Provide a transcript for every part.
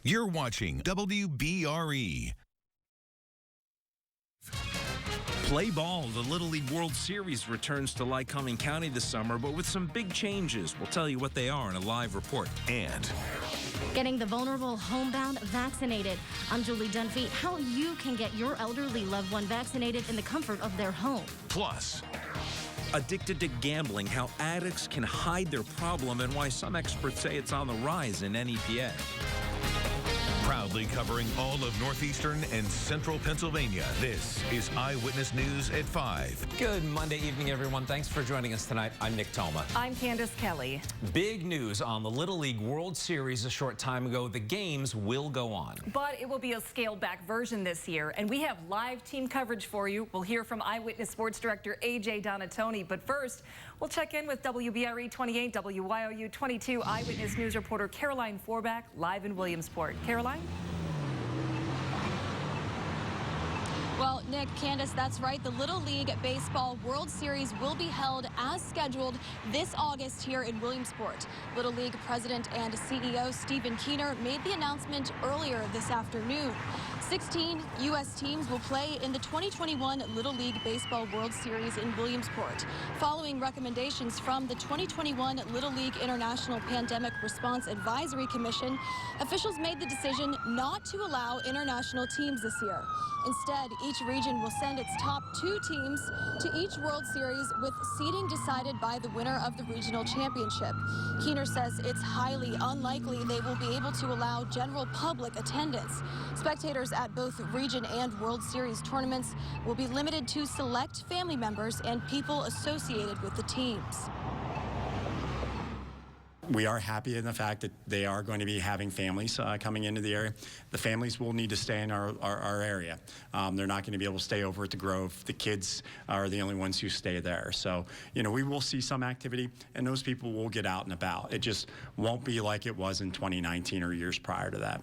You're watching WBRE. Play ball. The Little League World Series returns to Lycoming County this summer, but with some big changes. We'll tell you what they are in a live report. And getting the vulnerable homebound vaccinated. I'm Julie Dunphy. How you can get your elderly loved one vaccinated in the comfort of their home. plus, Addicted to gambling, how addicts can hide their problem, and why some experts say it's on the rise in NEPA. proudly covering all of northeastern and central Pennsylvania, this is Eyewitness News at 5. Good Monday evening, everyone. Thanks for joining us tonight. I'm Nick Toma. I'm Candace Kelly. Big news on the Little League World Series a short time ago. The games will go on. But it will be a scaled-back version this year, and we have live team coverage for you. We'll hear from Eyewitness Sports Director A.J. Donatoni. But first, we'll check in with WBRE 28, WYOU 22 Eyewitness News reporter Caroline Forbach, live in Williamsport. Caroline? Well, Nick, Candace, that's right. The Little League Baseball World Series will be held as scheduled this August here in Williamsport. Little League President and CEO Stephen Keener made the announcement earlier this afternoon. 16 U.S. teams will play in the 2021 Little League Baseball World Series in Williamsport. Following recommendations from the 2021 Little League International Pandemic Response Advisory Commission, officials made the decision not to allow international teams this year. Instead, each region will send its top 2 teams to each World Series with seeding decided by the winner of the regional championship. Keener says it's highly unlikely they will be able to allow general public attendance. Spectators at both region and World Series tournaments will be limited to select family members and people associated with the teams. We are happy in the fact that they are going to be having families coming into the area. The families will need to stay in our area. They're not going to be able to stay over at the Grove. The kids are the only ones who stay there. So, we will see some activity, and those people will get out and about. It just won't be like it was in 2019 or years prior to that.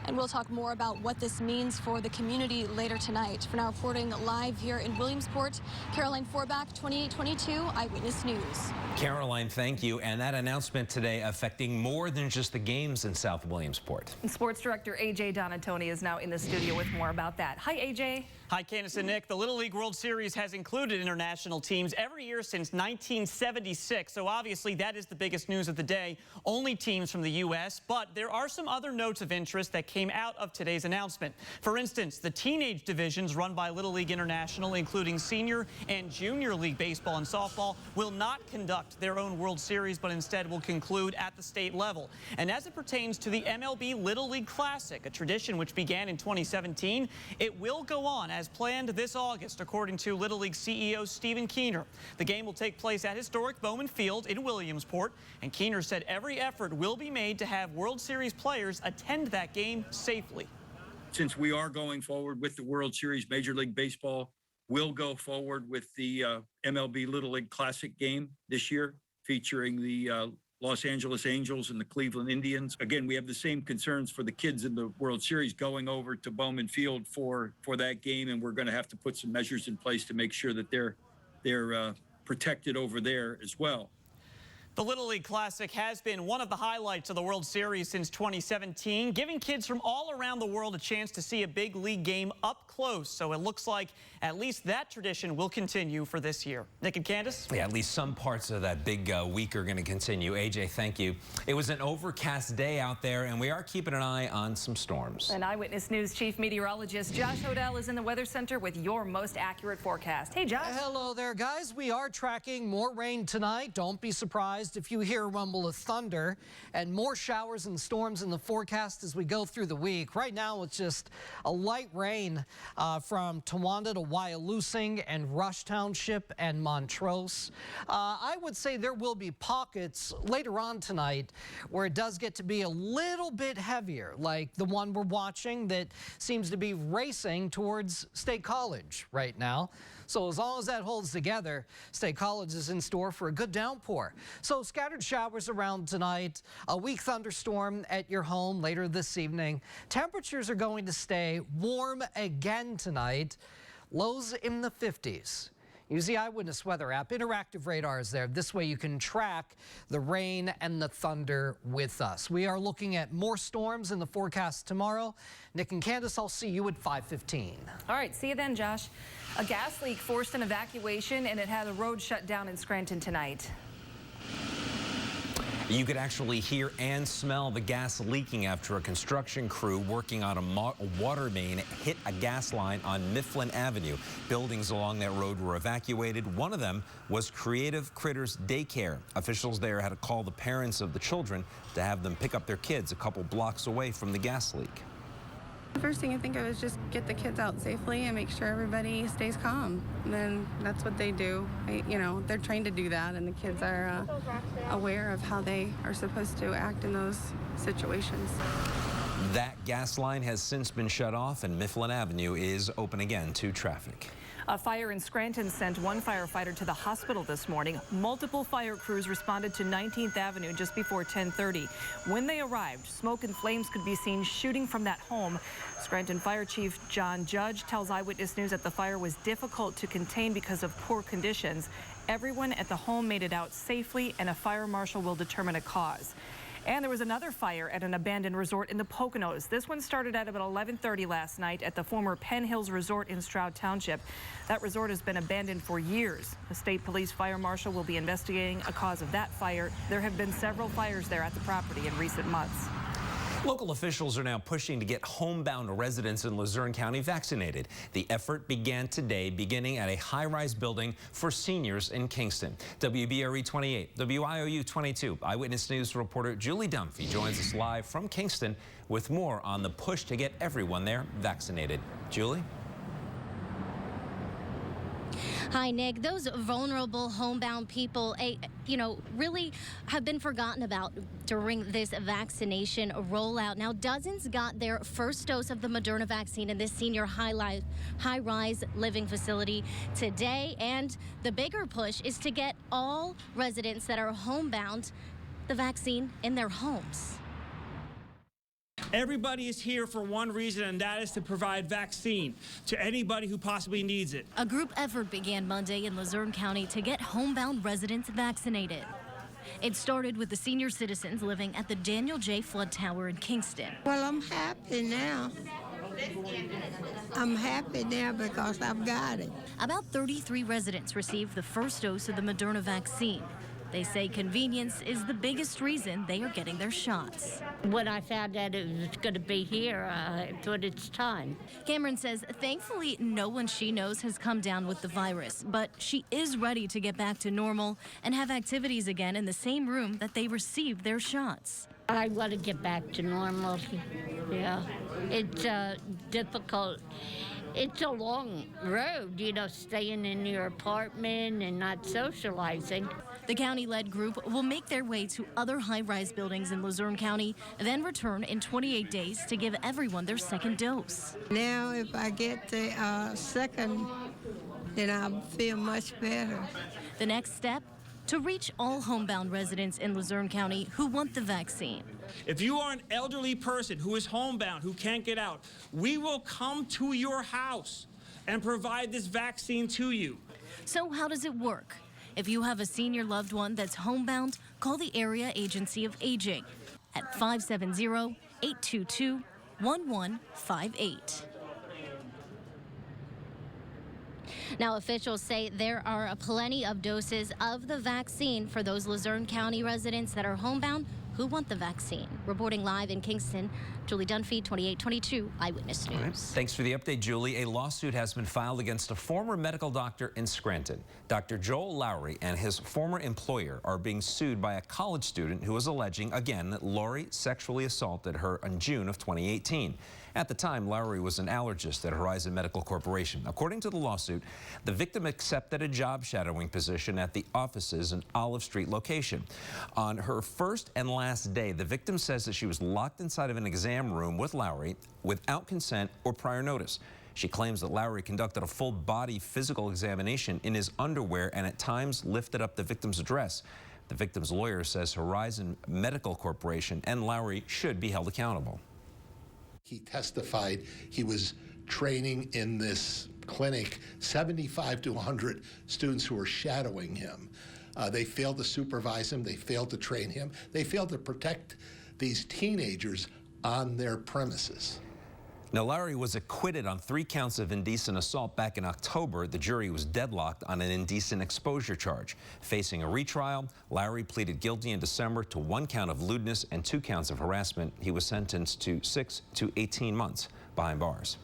And we'll talk more about what this means for the community later tonight. For now, reporting live here in Williamsport, Caroline Forbach, 2822 Eyewitness News. Caroline, thank you. And that announcement today affecting more than just the games in South Williamsport. And Sports Director A.J. Donatoni is now in the studio with more about that. Hi, A.J. Hi, Candace and Nick. The Little League World Series has included international teams every year since 1976, so obviously that is the biggest news of the day. Only teams from the U.S., but there are some other notes of interest that came out of today's announcement. For instance, the teenage divisions run by Little League International, including senior and junior league baseball and softball, will not conduct their own World Series, but instead will conclude at the state level. And as it pertains to the MLB Little League Classic, a tradition which began in 2017, it will go on as planned this August, according to Little League CEO Stephen Keener. The game will take place at historic Bowman Field in Williamsport, and Keener said every effort will be made to have World Series players attend that game safely. Since we are going forward with the World Series, Major League Baseball will go forward with the MLB Little League Classic game this year, featuring the Los Angeles Angels and the Cleveland Indians. Again, we have the same concerns for the kids in the World Series going over to Bowman Field for that game, and we're going to have to put some measures in place to make sure that they're protected over there as well. The Little League Classic has been one of the highlights of the World Series since 2017, giving kids from all around the world a chance to see a big league game up close. So it looks like at least that tradition will continue for this year. Nick and Candace? Yeah, at least some parts of that big week are going to continue. AJ, thank you. It was an overcast day out there, and we are keeping an eye on some storms. And Eyewitness News Chief Meteorologist Josh Hodell is in the Weather Center with your most accurate forecast. Hey, Josh. Hello there, guys. We are tracking more rain tonight. Don't be surprised if you hear a rumble of thunder, and more showers and storms in the forecast as we go through the week. Right now, it's just a light rain from Towanda to Wyalusing and Rush Township and Montrose. I would say there will be pockets later on tonight where it does get to be a little bit heavier, like the one we're watching that seems to be racing towards State College right now. So as long as that holds together, State College is in store for a good downpour. So scattered showers around tonight, a weak thunderstorm at your home later this evening. Temperatures are going to stay warm again tonight, lows in the 50s. Use the Eyewitness Weather app. Interactive radar is there. This way you can track the rain and the thunder with us. We are looking at more storms in the forecast tomorrow. Nick and Candace, I'll see you at 5:15. All right, see you then, Josh. A gas leak forced an evacuation, and it had a road shut down in Scranton tonight. You could actually hear and smell the gas leaking after a construction crew working on a water main hit a gas line on Mifflin Avenue. Buildings along that road were evacuated. One of them was Creative Critters Daycare. Officials there had to call the parents of the children to have them pick up their kids a couple blocks away from the gas leak. The first thing I think of is just get the kids out safely and make sure everybody stays calm. And then that's what they do. They're trained to do that, and the kids are aware of how they are supposed to act in those situations. That gas line has since been shut off, and Mifflin Avenue is open again to traffic. A fire in Scranton sent one firefighter to the hospital this morning. Multiple fire crews responded to 19th Avenue just before 10:30. When they arrived, smoke and flames could be seen shooting from that home. Scranton Fire Chief John Judge tells Eyewitness News that the fire was difficult to contain because of poor conditions. Everyone at the home made it out safely, and a fire marshal will determine a cause. And there was another fire at an abandoned resort in the Poconos. This one started at about 11:30 last night at the former Penn Hills Resort in Stroud Township. That resort has been abandoned for years. The state police fire marshal will be investigating a cause of that fire. There have been several fires there at the property in recent months. Local officials are now pushing to get homebound residents in Luzerne County vaccinated. The effort began today, beginning at a high-rise building for seniors in Kingston. WBRE 28, WIOU 22, Eyewitness News reporter Julie Dunphy joins us live from Kingston with more on the push to get everyone there vaccinated. Julie? Hi, Nick. Those vulnerable homebound people, really have been forgotten about during this vaccination rollout. Now, dozens got their first dose of the Moderna vaccine in this senior high-rise living facility today. And the bigger push is to get all residents that are homebound the vaccine in their homes. Everybody is here for one reason, and that is to provide vaccine to anybody who possibly needs it. A group effort began Monday in Luzerne County to get homebound residents vaccinated. It started with the senior citizens living at the Daniel J. Flood Tower in Kingston. Well, I'm happy now. I'm happy now because I've got it. About 33 residents received the first dose of the Moderna vaccine. They say convenience is the biggest reason they are getting their shots. When I found out it was going to be here, I thought it's time. Cameron says thankfully no one she knows has come down with the virus, but she is ready to get back to normal and have activities again in the same room that they received their shots. I want to get back to normal. Yeah, it's difficult. It's a long road, staying in your apartment and not socializing. The county-led group will make their way to other high-rise buildings in Luzerne County, then return in 28 days to give everyone their second dose. Now, if I get the second, then I'll feel much better. The next step, to reach all homebound residents in Luzerne County who want the vaccine. If you are an elderly person who is homebound, who can't get out, we will come to your house and provide this vaccine to you. So how does it work? If you have a senior loved one that's homebound, call the Area Agency of Aging at 570-822-1158. Now, officials say there are plenty of doses of the vaccine for those Luzerne County residents that are homebound who want the vaccine. Reporting live in Kingston, Julie Dunphy, 2822 Eyewitness News. Right. Thanks for the update, Julie. A lawsuit has been filed against a former medical doctor in Scranton. Dr. Joel Lowry and his former employer are being sued by a college student who is alleging, again, that Lowry sexually assaulted her in June of 2018. At the time, Lowry was an allergist at Horizon Medical Corporation. According to the lawsuit, the victim accepted a job shadowing position at the offices in Olive Street location. On her first and last day, the victim says that she was locked inside of an exam room with Lowry without consent or prior notice. She claims that Lowry conducted a full-body physical examination in his underwear and at times lifted up the victim's dress. The victim's lawyer says Horizon Medical Corporation and Lowry should be held accountable. He testified he was training in this clinic 75 to 100 students who were shadowing him. They failed to supervise him. They failed to train him. They failed to protect these teenagers on their premises. Now, Lowry was acquitted on 3 counts of indecent assault back in October. The jury was deadlocked on an indecent exposure charge. Facing a retrial, Lowry pleaded guilty in December to 1 count of lewdness and 2 counts of harassment. He was sentenced to 6 to 18 months behind bars.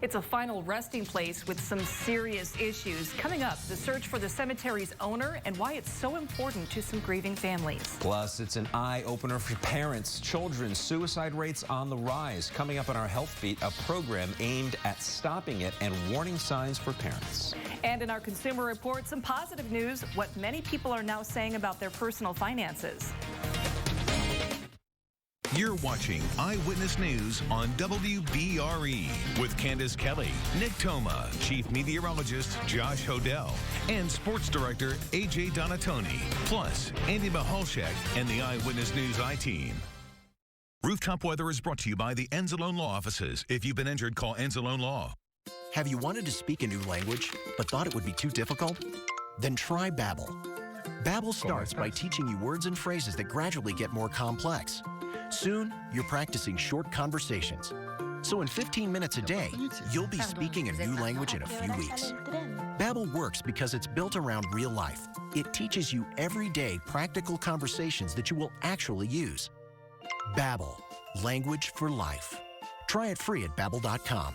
It's a final resting place with some serious issues. Coming up, the search for the cemetery's owner and why it's so important to some grieving families. Plus, it's an eye-opener for parents. Children's suicide rates on the rise. Coming up on our Health Beat, a program aimed at stopping it and warning signs for parents. And in our Consumer Report, some positive news, what many people are now saying about their personal finances. You're watching Eyewitness News on WBRE with Candace Kelly, Nick Toma, Chief Meteorologist Josh Hodell, and Sports Director AJ Donatoni, plus Andy Mahalchek and the Eyewitness News I-Team. Rooftop Weather is brought to you by the Enzalone Law Offices. If you've been injured, call Enzalone Law. Have you wanted to speak a new language but thought it would be too difficult? Then try Babbel. Babbel starts by teaching you words and phrases that gradually get more complex. Soon, you're practicing short conversations. So in 15 minutes a day, you'll be speaking a new language in a few weeks. Babbel works because it's built around real life. It teaches you everyday practical conversations that you will actually use. Babbel, language for life. Try it free at Babbel.com.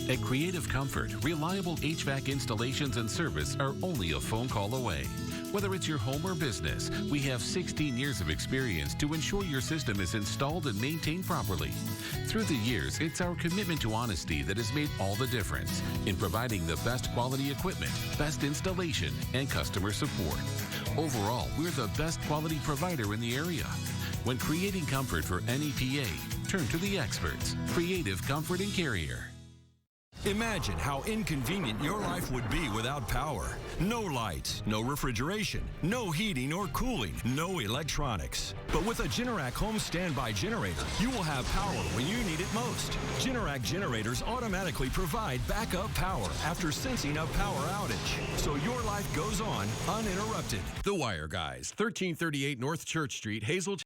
At Creative Comfort, reliable HVAC installations and service are only a phone call away. Whether it's your home or business, we have 16 years of experience to ensure your system is installed and maintained properly. Through the years, it's our commitment to honesty that has made all the difference in providing the best quality equipment, best installation, and customer support. Overall, we're the best quality provider in the area. When creating comfort for NEPA, turn to the experts, Creative Comfort and Carrier. Imagine how inconvenient your life would be without power. No lights, no refrigeration, no heating or cooling, no electronics. But with a Generac home standby generator, you will have power when you need it most. Generac generators automatically provide backup power after sensing a power outage, so your life goes on uninterrupted. The Wire Guys, 1338 North Church Street, Hazeltown.